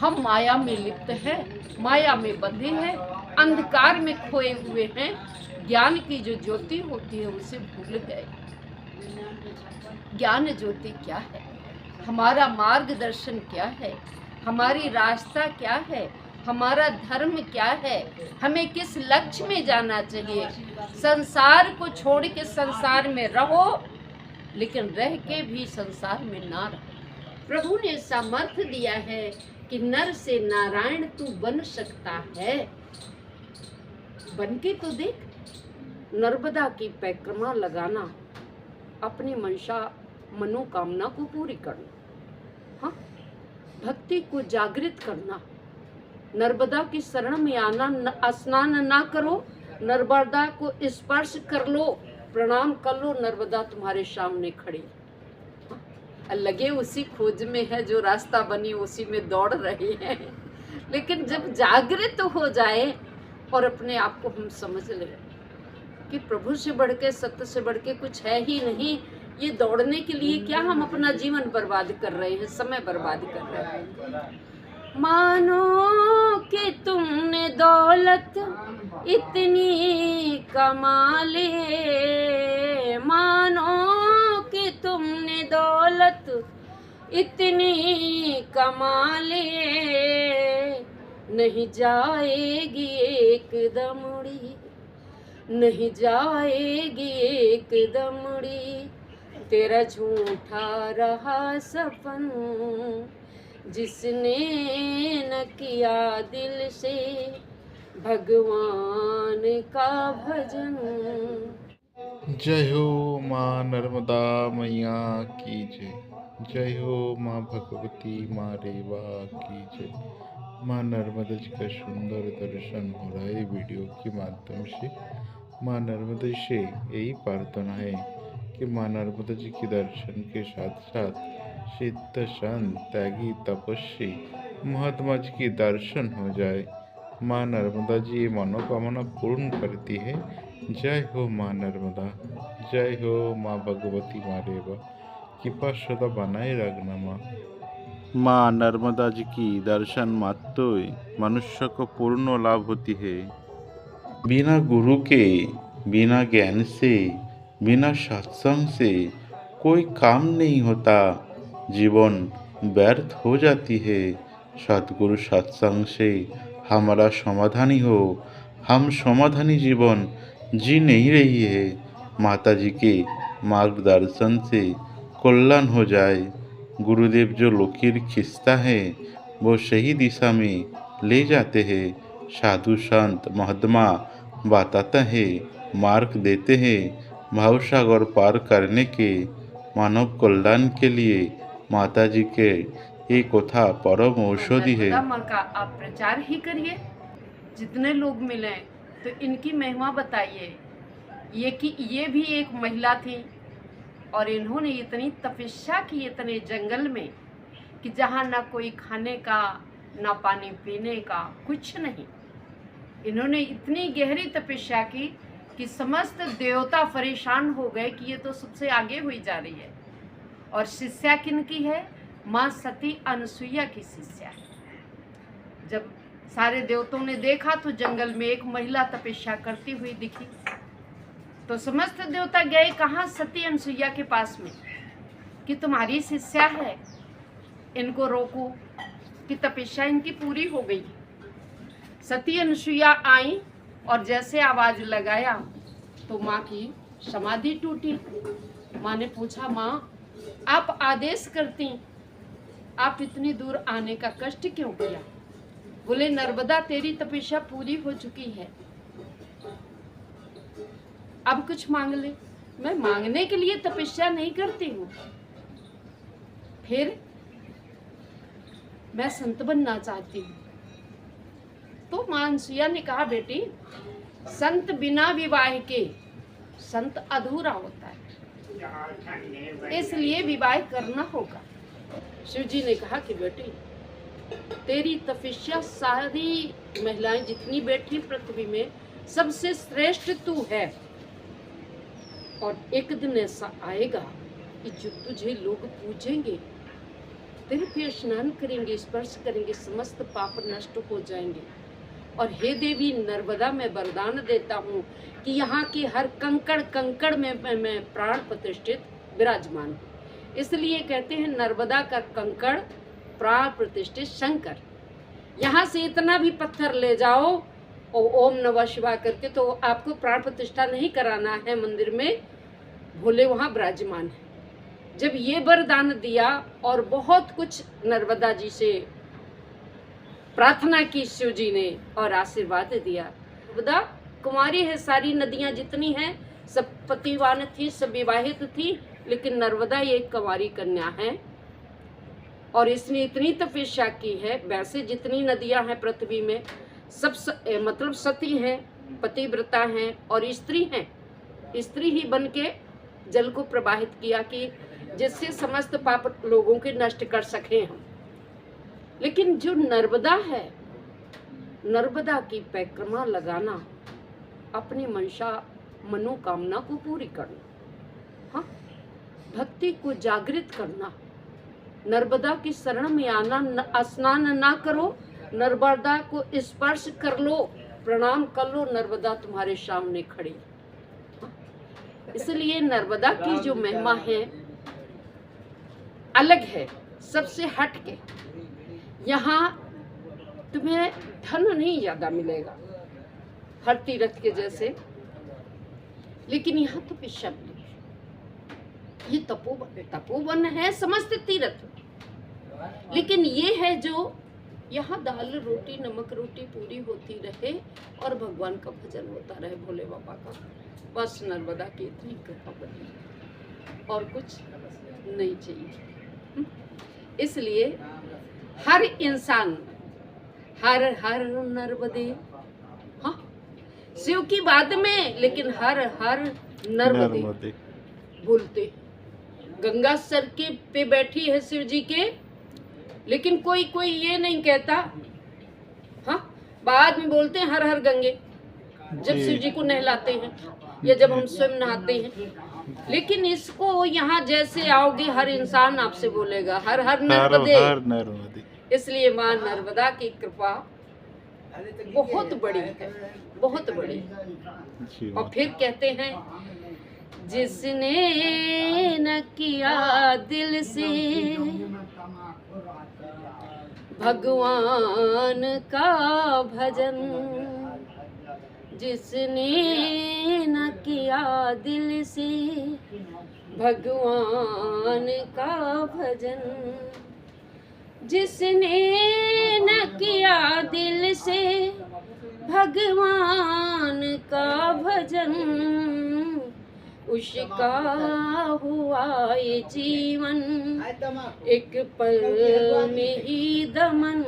हम माया में लिप्त हैं, माया में बंधे हैं, अंधकार में खोए हुए हैं। ज्ञान की जो ज्योति होती है उसे भूल गए। ज्ञान ज्योति क्या है? हमारा मार्गदर्शन क्या है? हमारी रास्ता क्या है? हमारा धर्म क्या है? हमें किस लक्ष्य में जाना चाहिए? संसार को छोड़ के संसार में रहो, लेकिन रह के भी संसार में ना रहो। प्रभु ने सामर्थ्य दिया है कि नर से नारायण तू बन सकता है। बन के तो देख। नर्मदा की परिक्रमा लगाना, अपनी मंशा मनोकामना को पूरी करना, हाँ, भक्ति को जागृत करना। नर्मदा की शरण में आना, स्नान ना करो, नर्मदा को स्पर्श कर लो, प्रणाम कर लो, नर्मदा तुम्हारे सामने खड़ी। लगे उसी खोज में है, जो रास्ता बनी उसी में दौड़ रहे हैं। लेकिन जब जागृत हो जाए और अपने आप को हम समझ ले कि प्रभु से बढ़ के, सत्य से बढ़ के कुछ है ही नहीं, ये दौड़ने के लिए क्या हम अपना जीवन बर्बाद कर रहे हैं, समय बर्बाद कर रहे हैं। मानो कि तुमने दौलत इतनी कमा ली, मानो कि तुमने दौलत इतनी कमा ली, नहीं जाएगी एक दमड़ी, नहीं जाएगी एक दमड़ी, तेरा झूठा रहा सपन, जिसने न किया दिल से भगवान का भजन। जय हो माँ नर्मदा मैया की जय। जय हो माँ भगवती माँ रेवा की जय। माँ नर्मदा जी का सुंदर दर्शन हो रहा है वीडियो के माध्यम से। माँ नर्मदा से यही प्रार्थना है कि माँ नर्मदा जी के दर्शन के साथ साथ सिद्ध संत त्यागी तपस्वी महात्मा जी के दर्शन हो जाए। माँ नर्मदा जी ये मनोकामना पूर्ण करती है। जय हो माँ नर्मदा, जय हो माँ भगवती माँ रेवा, कृपा सदा बनाए रखना माँ। माँ नर्मदा जी की दर्शन मात्र मनुष्य को पूर्ण लाभ होती है। बिना गुरु के, बिना ज्ञान से, बिना सत्संग से कोई काम नहीं होता, जीवन व्यर्थ हो जाती है। सतगुरु सत्संग से हमारा समाधानी हो, हम समाधानी जीवन जी नहीं रही है। माता जी के मार्गदर्शन से कल्याण हो जाए। गुरुदेव जो लकीर खींचता है वो सही दिशा में ले जाते हैं। साधु संत महात्मा बताते हैं, मार्ग देते हैं। भावसागर पार करने के, मानव कल्याण के लिए माता जी के ये कथा परम औषधि है। नर्मदा माँ का आप प्रचार ही करिए, जितने लोग मिले तो इनकी महिमा बताइए। ये भी एक महिला थी और इन्होंने इतनी तपस्या की इतने जंगल में कि जहाँ ना कोई खाने का, ना पानी पीने का, कुछ नहीं। इन्होंने इतनी गहरी तपस्या की कि समस्त देवता परेशान हो गए कि ये तो सबसे आगे हुई जा रही है। और शिष्या किनकी है? माँ सती अनसुईया की शिष्या है। जब सारे देवताओं ने देखा तो जंगल में एक महिला तपस्या करती हुई दिखी, तो समस्त देवता गए कहाँ? सती अनसुईया के पास में, कि तुम्हारी शिष्या है, इनको रोको, कि तपस्या इनकी पूरी हो गई। सती अनसुईया आई और जैसे आवाज लगाया तो माँ की समाधि टूटी। माँ ने पूछा, माँ आप आदेश करती, आप इतनी दूर आने का कष्ट क्यों किया? बोले, नर्मदा तेरी तपस्या पूरी हो चुकी है, अब कुछ मांग ले। मैं मांगने के लिए तपस्या नहीं करती हूँ, फिर मैं संत बनना चाहती हूँ। तो माँ अनसुईया ने कहा, बेटी संत बिना विवाह के संत अधूरा होता है, इसलिए विवाह करना होगा। शिव जी ने कहा कि बेटी तेरी तपस्या सारी महिलाएं जितनी बैठी पृथ्वी में सबसे श्रेष्ठ तू है, और एक दिन ऐसा आएगा कि जो तुझे लोग पूछेंगे तीर्थ पे स्नान करेंगे, स्पर्श करेंगे, समस्त पाप नष्ट हो जाएंगे। और हे देवी नर्मदा, मैं वरदान देता हूँ कि यहाँ के हर कंकड़ कंकड़ में प्राण प्रतिष्ठित विराजमान हूँ। इसलिए कहते हैं नर्मदा का कंकड़ प्राण प्रतिष्ठित शंकर। यहाँ से इतना भी पत्थर ले जाओ और ओम नमः शिवाय करके, तो आपको प्राण प्रतिष्ठा नहीं कराना है मंदिर में, भोले वहाँ विराजमान है। जब ये वरदान दिया और बहुत कुछ नर्मदा जी से प्रार्थना की शिव जी ने और आशीर्वाद दिया। नर्मदा कुमारी है, सारी नदियां जितनी हैं सब पतिवान थी, सब विवाहित थी, लेकिन नर्मदा एक कुंवारी कन्या है और इसने इतनी तपस्या की है। वैसे जितनी नदियां हैं पृथ्वी में सब मतलब सती हैं, पतिव्रता हैं और स्त्री हैं। स्त्री ही बन के जल को प्रवाहित किया कि जिससे समस्त पाप लोगों के नष्ट कर सकें हम। लेकिन जो नर्मदा है, नर्मदा की परिक्रमा लगाना, अपनी मंशा मनोकामना को पूरी करना, हाँ, भक्ति को जागृत करना, नर्मदा की शरण में आना, स्नान ना करो, नर्मदा को स्पर्श कर लो, प्रणाम कर लो, नर्मदा तुम्हारे सामने खड़ी। हाँ? इसलिए नर्मदा की जो महिमा है अलग है, सबसे हट के। यहाँ तुम्हें धन नहीं ज्यादा मिलेगा हर तीर्थ के जैसे, लेकिन यहाँ तो विषम नहीं। ये तपोवन है समस्त तीर्थ, लेकिन ये है जो यहाँ दाल रोटी नमक रोटी पूरी होती रहे और भगवान का भजन होता रहे, भोले बाबा का। बस नर्मदा की इतनी कृपा बनी और कुछ नहीं चाहिए। इसलिए हर इंसान हर हर नर्मदे, हाँ, शिव की बात में, लेकिन हर हर नर्मदे बोलते। गंगा सर के पे बैठी है शिव जी के, लेकिन कोई कोई ये नहीं कहता, हाँ, बाद में बोलते हैं हर हर गंगे जब शिव जी को नहलाते हैं या जब हम स्वयं नहाते हैं। लेकिन इसको यहाँ जैसे आओगे हर इंसान आपसे बोलेगा हर हर नर्मदे। इसलिए माँ नर्मदा की कृपा बहुत बड़ी है, बहुत बड़ी। और फिर कहते हैं जिसने न किया दिल से भगवान का भजन, जिसने न किया दिल से भगवान का भजन, जिसने न किया दिल से भगवान का भजन, उसका हुआ ये जीवन एक पल में ही दमन।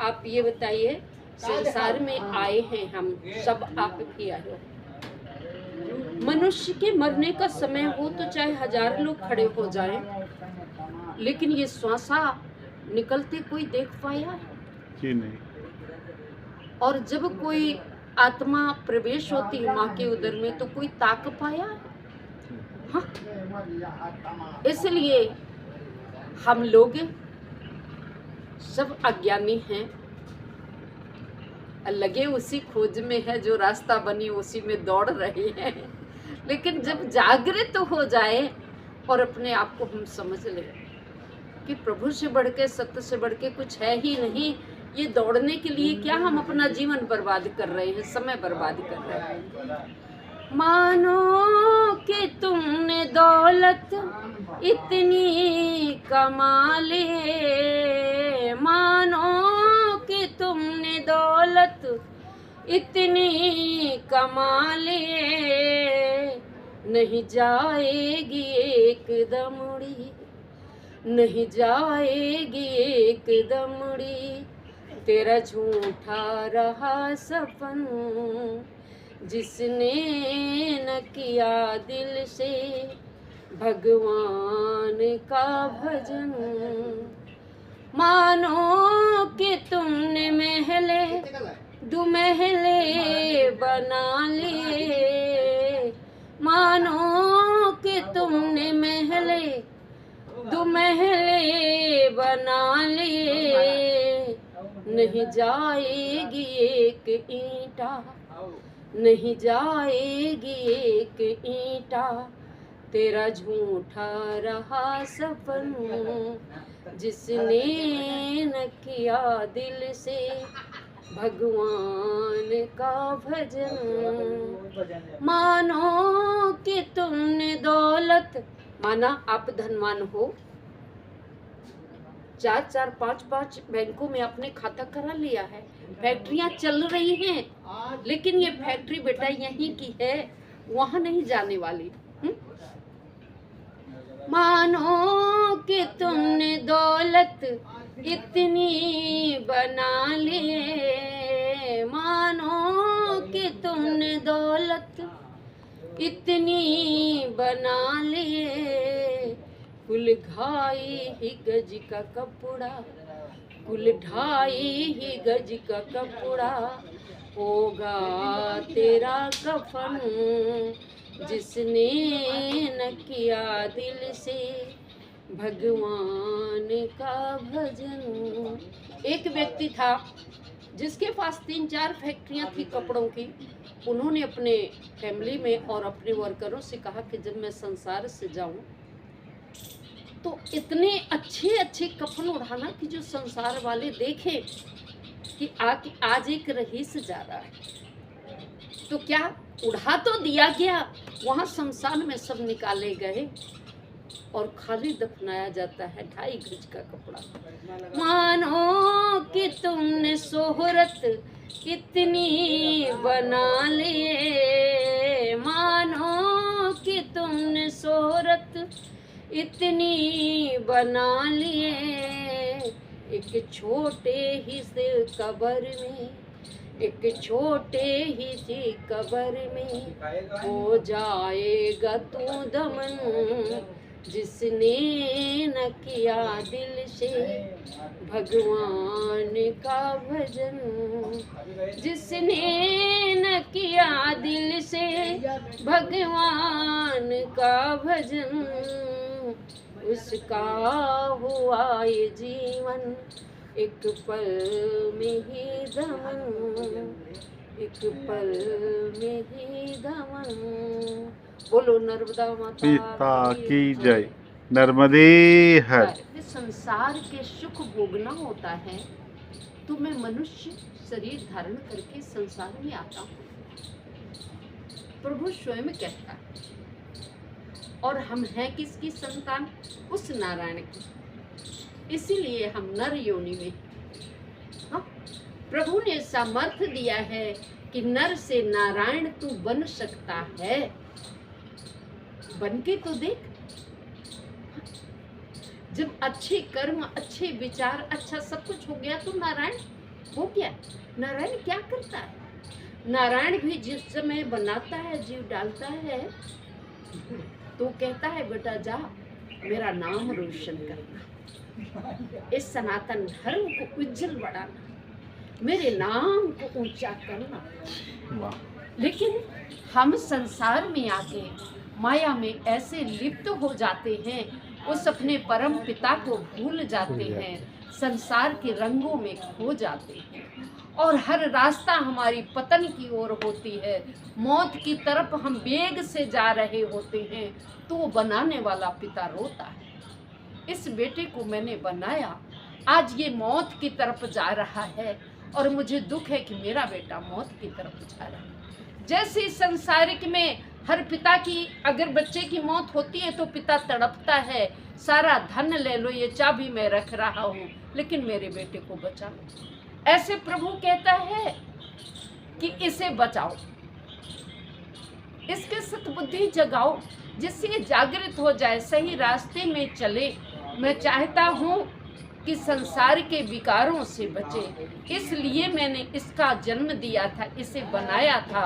आप ये बताइए, संसार में आए हैं हम सब, आप भी आए हो। मनुष्य के मरने का समय हो तो चाहे 1000 लोग खड़े हो जाएं, लेकिन ये श्वासा निकलते कोई देख पाया जी नहीं। और जब कोई आत्मा प्रवेश होती है माँ के उदर में तो कोई ताक पाया, हाँ। इसलिए हम लोग सब अज्ञानी हैं, लगे उसी खोज में है, जो रास्ता बनी उसी में दौड़ रहे हैं। लेकिन जब जागृत हो जाए और अपने आप को हम समझ लें कि प्रभु से बढ़ के, सत्य से बढ़ के कुछ है ही नहीं, ये दौड़ने के लिए क्या हम अपना जीवन बर्बाद कर रहे हैं, समय बर्बाद कर रहे हैं। मानो कि तुमने दौलत इतनी कमा ली, मानो कि तुमने दौलत इतनी कमा ली, नहीं जाएगी एक दमड़ी, नहीं जाएगी एक दमड़ी, तेरा झूठा रहा सपन, जिसने न किया दिल से भगवान का भजन। मानो कि तुमने महले दो महले बना लिए, मानो कि तुमने महले दो महले बना ले, नहीं जाएगी एक ईंटा, नहीं जाएगी एक ईंटा, तेरा झूठा रहा सपन, जिसने न किया दिल से भगवान का भजन। मानो कि तुमने दौलत, माना आप धनवान हो, 4-4, 5-5 बैंकों में आपने खाता करा लिया है, फैक्ट्रियां चल रही हैं, लेकिन ये फैक्ट्री बेटा यहीं की है, वहां नहीं जाने वाली। मानो कि तुमने दौलत इतनी बना ली, मानो कि तुमने दौलत इतनी बना ली, कुल ढाई ही गज का कपड़ा, कुल ढाई ही गज का कपड़ा, होगा तेरा कफन, जिसने न किया दिल से भगवान का भजन। एक व्यक्ति था जिसके पास 3-4 फैक्ट्रियां थी कपड़ों की। उन्होंने अपने फैमिली में और अपने वर्करों से कहा कि जब मैं संसार से जाऊं तो इतने अच्छे अच्छे कफन उड़ाना कि जो संसार वाले देखें कि आज एक रईस जा रहा है। तो क्या उड़ा तो दिया गया, वहां शमशान में सब निकाले गए और खाली दफनाया जाता है 2.5 गज का कपड़ा। मानो कि तुमने शोहरत इतनी बना लिए, मानो कि तुमने शोहरत इतनी बना लिए, एक छोटे ही से कब्र में, एक छोटे ही सी कब्र में हो जाएगा तू दमन, जिसने न किया दिल से भगवान का भजन, जिसने न किया दिल से भगवान का भजन, उसका हुआ ये जीवन एक पल में ही दमन, एक पल में ही दमन। बोलो नर्मदा माता पिता की जय। नर्मदे हर। संसार के सुख भोगना होता है तो मैं मनुष्य शरीर धारण करके संसार में आता हूँ। प्रभु स्वयं कहता है, और हम हैं किसकी संतान? उस नारायण की, इसीलिए हम नर योनि में। हाँ, प्रभु ने सामर्थ्य दिया है कि नर से नारायण तू बन सकता है, बन के तो देख। जब अच्छे कर्म, अच्छे विचार, अच्छा सब कुछ हो गया तो नारायण हो गया। नारायण क्या करता है? नारायण भी जिस समय बनाता है, जीव डालता है, तो कहता है बेटा जा मेरा नाम रोशन करना, इस सनातन धर्म को उज्जवल बढ़ाना, मेरे नाम को ऊंचा करना। लेकिन हम संसार में आके माया में ऐसे लिप्त हो जाते हैं, उस अपने परम पिता को भूल जाते हैं, संसार के रंगों में खो जाते हैं, और हर रास्ता हमारी पतन की ओर होती है, मौत की तरफ हम वेग से जा रहे होते हैं, तो वो बनाने वाला पिता रोता है, इस बेटे को मैंने बनाया, आज ये मौत की तरफ जा रहा है और मुझे दुख है कि मेरा बेटा मौत की तरफ जा रहा है। जैसे संसारिक में हर पिता की अगर बच्चे की मौत होती है तो पिता तड़पता है, सारा धन ले लो, ये चाबी मैं रख रहा हूँ, लेकिन मेरे बेटे को बचा लो। ऐसे प्रभु कहता है कि इसे बचाओ, इसके सतबुद्धि जगाओ, जिससे ये जागृत हो जाए, सही रास्ते में चले। मैं चाहता हूँ कि संसार के विकारों से बचे, इसलिए मैंने इसका जन्म दिया था, इसे बनाया था।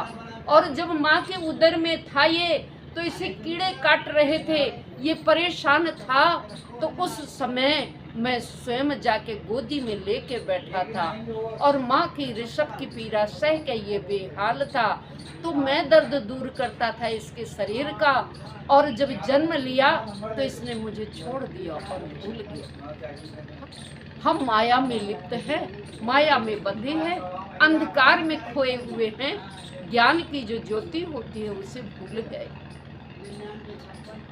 और जब माँ के उदर में था ये, तो इसे कीड़े काट रहे थे, ये परेशान था, तो उस समय मैं स्वयं जाके गोदी में लेके बैठा था और माँ की ऋषभ की पीड़ा सह के ये बेहाल था, तो मैं दर्द दूर करता था इसके शरीर का, और जब जन्म लिया तो इसने मुझे छोड़ दिया और भूल गया। हम माया में लिप्त हैं, माया में बंधे हैं, अंधकार में खोए हुए हैं, ज्ञान की जो ज्योति होती है उसे भूल गए।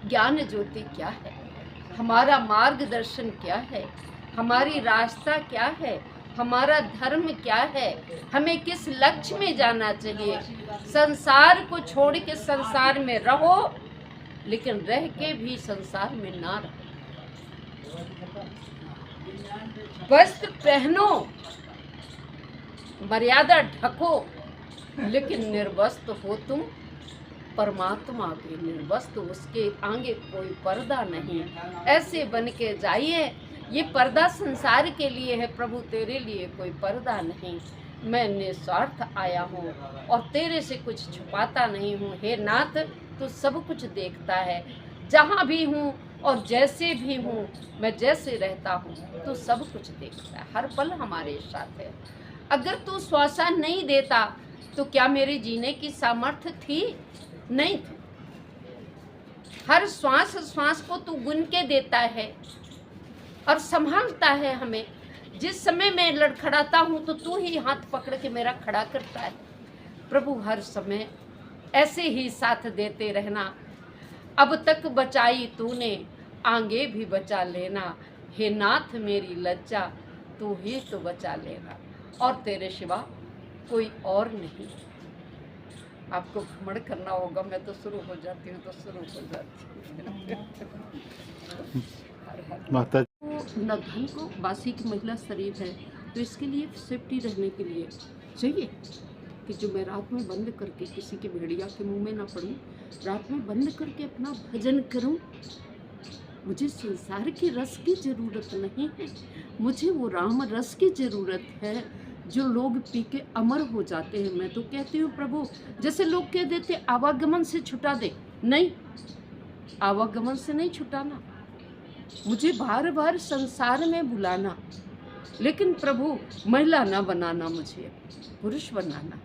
ज्ञान ज्योति क्या है, हमारा मार्गदर्शन क्या है, हमारी रास्ता क्या है, हमारा धर्म क्या है, हमें किस लक्ष्य में जाना चाहिए। संसार को छोड़ के संसार में रहो, लेकिन रह के भी संसार में ना रहो। वस्त्र पहनो, मर्यादा ढको, लेकिन निर्वस्त्र हो तुम परमात्मा के निर्वस्त्र, उसके आगे कोई पर्दा नहीं। ऐसे बन के जाइए, ये पर्दा संसार के लिए है, प्रभु तेरे लिए कोई पर्दा नहीं। मैं निस्वार्थ आया हूँ और तेरे से कुछ छुपाता नहीं हूँ। हे नाथ, तू सब कुछ देखता है, जहाँ भी हूँ और जैसे भी हूँ, मैं जैसे रहता हूँ तो सब कुछ देखता है, हर पल हमारे साथ है। अगर तू श्वासा नहीं देता तो क्या मेरे जीने की सामर्थ्य थी? नहीं थी। हर श्वास श्वास को तू गुन के देता है और संभालता है हमें। जिस समय मैं लड़खड़ाता हूँ तो तू ही हाथ पकड़ के मेरा खड़ा करता है। प्रभु हर समय ऐसे ही साथ देते रहना। अब तक बचाई तूने, आगे भी बचा लेना। हे नाथ मेरी लज्जा, तू ही तो बचा लेना, और तेरे सिवा कोई और नहीं। आपको भ्रमण करना होगा, मैं तो शुरू हो जाती हूँ माता नवधन को बासी की महिला शरीर है, तो इसके लिए सेफ्टी रहने के लिए चाहिए कि जो मैं रात में बंद करके किसी के भेड़िया के मुंह में ना पड़ूं, रात में बंद करके अपना भजन करूं। मुझे संसार की रस की जरूरत नहीं है, मुझे वो राम रस की जरूरत है जो लोग पी के अमर हो जाते हैं। मैं तो कहती हूँ प्रभु, जैसे लोग कह देते आवागमन से छुटा दे, नहीं, आवागमन से नहीं छुटाना, मुझे बार बार संसार में बुलाना, लेकिन प्रभु महिला ना बनाना, मुझे पुरुष बनाना।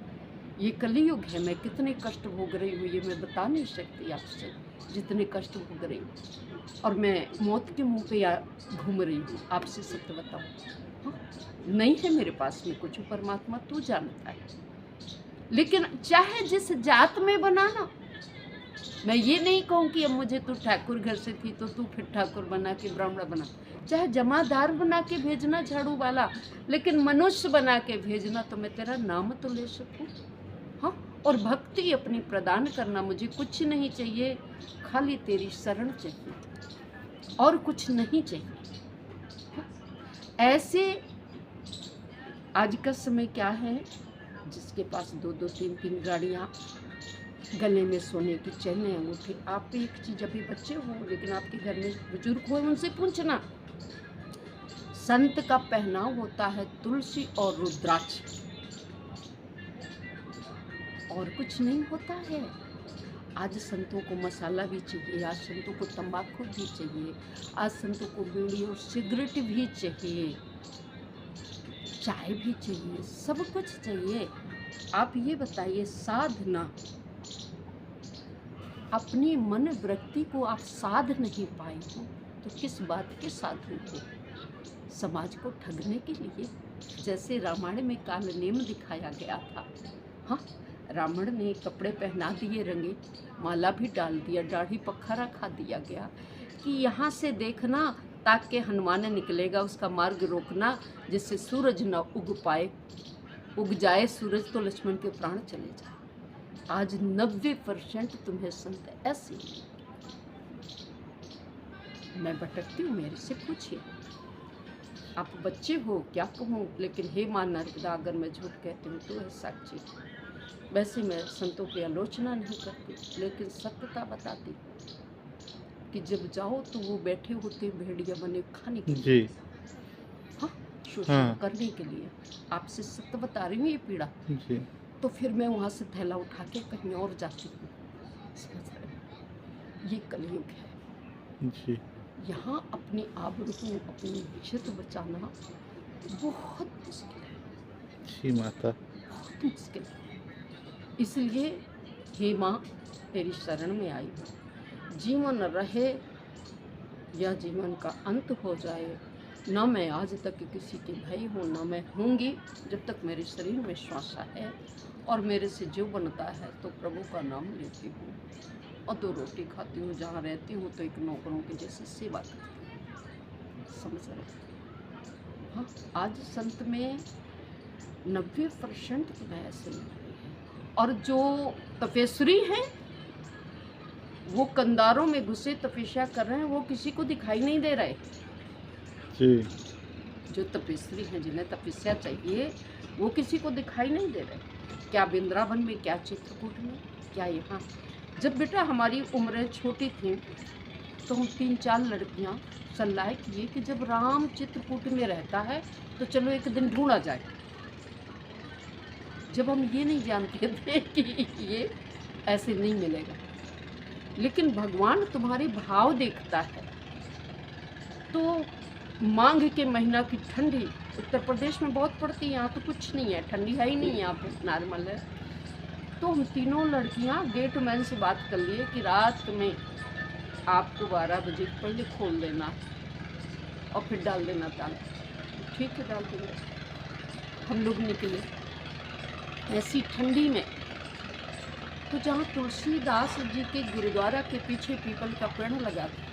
ये कलयुग है, मैं कितने कष्ट भोग रही हूँ ये मैं बता नहीं सकती आपसे, जितने कष्ट भोग रही हूँ, और मैं मौत के मुंह पे घूम रही हूँ। आपसे सत्य बताऊँ, हाँ, नहीं है मेरे पास में कुछ, परमात्मा तू जानता है। लेकिन चाहे जिस जात में बनाना, मैं ये नहीं कहूँ कि अब मुझे तू ठाकुर घर से थी तो तू फिर ठाकुर बना के ब्राह्मण बना, चाहे जमादार बना के भेजना झाड़ू वाला, लेकिन मनुष्य बना के भेजना तो मैं तेरा नाम तो ले सकूँ। हाँ, और भक्ति अपनी प्रदान करना, मुझे कुछ नहीं चाहिए, खाली तेरी शरण चाहिए और कुछ नहीं चाहिए। हाँ? ऐसे आज का समय क्या है, जिसके पास 2-2 3-3 गाड़ियाँ, गले में सोने की चैनें, अंगूठी। आप भी एक चीज, अभी बच्चे हो लेकिन आपके घर में बुजुर्ग हो, उनसे पूछना, संत का पहनाव होता है तुलसी और रुद्राक्ष, और कुछ नहीं होता है। आज संतों को मसाला भी चाहिए, आज संतों को तंबाकू भी चाहिए, आज संतों को बीड़ी और सिगरेट भी चाहिए, चाय भी चाहिए, सब कुछ चाहिए। आप ये बताइए, साधना, अपनी मन वृत्ति को आप साध नहीं पाए हो तो किस बात के साधु हो? समाज को ठगने के लिए। जैसे रामायण में काल नेम दिखाया गया था, हाँ, रावण ने कपड़े पहना दिए रंगे, माला भी डाल दिया, दाढ़ी पखारा खा दिया गया कि यहाँ से देखना ताकि हनुमान निकलेगा, उसका मार्ग रोकना जिससे सूरज न उग पाए, उग जाए सूरज तो लक्ष्मण के प्राण चले जाए। आज 90% तुम्हें संत ऐसे ही। मैं भटकती हूँ, मेरे से पूछिए, आप बच्चे हो क्या कहूँ, लेकिन हे मां नर्मदा, अगर मैं झूठ कहती हूँ तो है साक्षी। वैसे मैं संतों की आलोचना नहीं करती, लेकिन सत्यता बताती कि जब जाओ तो वो बैठे होते भेड़िया बने खाने के लिए, हाँ, शोषण करने के लिए। आपसे सत्य बता रही हूँ, ये पीड़ा जी। तो फिर मैं वहाँ से थैला उठा के कहीं और जाती हूँ। ये कलयुग है जी, यहाँ अपनी आबरू को, अपनी इज्जत बचाना बहुत मुश्किल है, जी माता। बहुत मुश्किल है। इसलिए हे माँ, तेरी शरण में आई हूँ। जीवन रहे या जीवन का अंत हो जाए, ना मैं आज तक किसी की भई हूँ, ना मैं होंगी जब तक मेरे शरीर में श्वास है, और मेरे से जो बनता है तो प्रभु का नाम लेती हूँ और 2 रोटी खाती हूँ। जहाँ रहती हूँ तो एक नौकरों की जैसे सेवा करती हूँ। समझ रहे? हाँ, आज संत में 90% तो मैं ऐसे मिल रही है, और जो तपस्वी हैं वो कंधारों में घुसे तपस्या कर रहे हैं, वो किसी को दिखाई नहीं दे रहे। जी। जो तपस्वी हैं, जिन्हें तपस्या चाहिए, वो किसी को दिखाई नहीं दे रहे। क्या वृंदावन में, क्या चित्रकूट में, क्या यहाँ। जब बेटा हमारी उम्रें छोटी थी तो हम 3-4 लड़कियाँ सलाह किए कि जब राम चित्रकूट में रहता है तो चलो एक दिन ढूंढा जाए। जब हम ये नहीं जानते थे कि ये ऐसे नहीं मिलेगा, लेकिन भगवान तुम्हारे भाव देखता है। तो माघ के महीना की ठंडी उत्तर प्रदेश में बहुत पड़ती है, यहाँ तो कुछ नहीं है, ठंडी है ही नहीं, यहाँ पे नॉर्मल है। तो हम तीनों लड़कियाँ गेटमैन से बात कर लिए कि रात में आपको 12 बजे पहले खोल देना और फिर डाल देना ताला। ठीक है, डाल देंगे। हम लोग निकले ऐसी ठंडी में, तो जहाँ तुलसीदास जी के गुरुद्वारा के पीछे पीपल का पेड़ लगा था,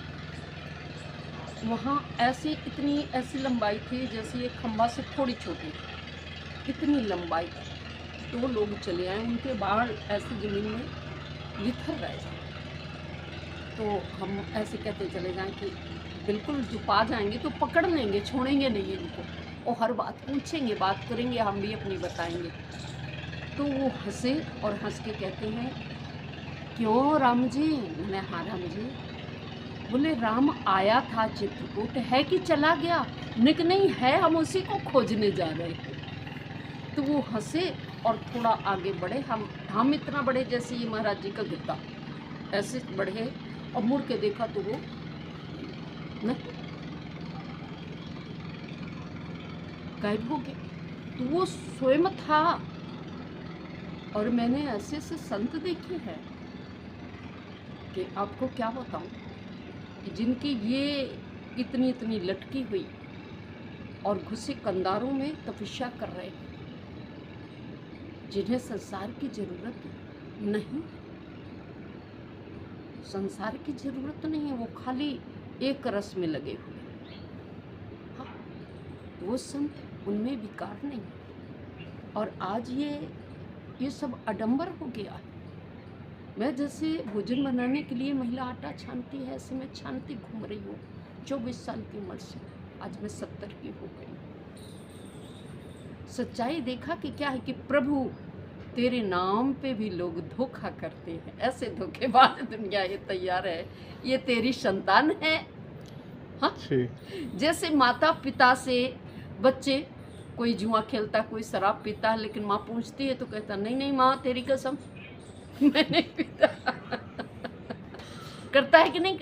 वहाँ ऐसी लंबाई थी जैसे ये खंबा से थोड़ी छोटी, इतनी लंबाई। तो लोग चले आए, उनके बाल ऐसे ज़मीन में बिखर रहे थे। तो हम ऐसे कहते चले जाएं कि बिल्कुल जो पा जाएंगे तो पकड़ लेंगे, छोड़ेंगे नहीं इनको, और हर बात पूछेंगे, बात करेंगे, हम भी अपनी बताएंगे। तो वो हंसे और हंस के कहते हैं, क्यों राम जी? मैंने हाँ राम जी। बोले राम आया था चित्रकूट, है कि चला गया? निक नहीं है, हम उसी को खोजने जा रहे हैं। तो वो हंसे और थोड़ा आगे बढ़े। हम इतना बढ़े जैसे ये महाराज जी का गिद्दा, ऐसे बढ़े और मुड़ के देखा तो वो नहीं, गायब हो गए। तो वो स्वयं था। और मैंने ऐसे से संत देखे हैं कि आपको क्या बताऊं, कि जिनकी ये इतनी इतनी लटकी हुई और घुसे कंधारों में तपस्या कर रहे हैं, जिन्हें संसार की जरूरत नहीं, संसार की जरूरत नहीं है, वो खाली एक रस में लगे हुए। हाँ, वो संत, उनमें विकार नहीं। और आज ये सब आडंबर हो गया है। मैं जैसे भोजन बनाने के लिए महिला आटा छानती है, ऐसे मैं छानती घूम रही हूँ 24 साल की उम्र से। आज मैं 70 की हो गई। सच्चाई देखा कि क्या है कि प्रभु तेरे नाम पे भी लोग धोखा करते हैं। ऐसे धोखेबाज दुनिया ये तैयार है, ये तेरी संतान है। हाँ, जैसे माता पिता से बच्चे, कोई जुआ खेलता, कोई शराब पीता है, लेकिन माँ पूछती है तो कहता नहीं नहीं माँ तेरी कसम मैं नहीं पीता। करता है कि नहीं?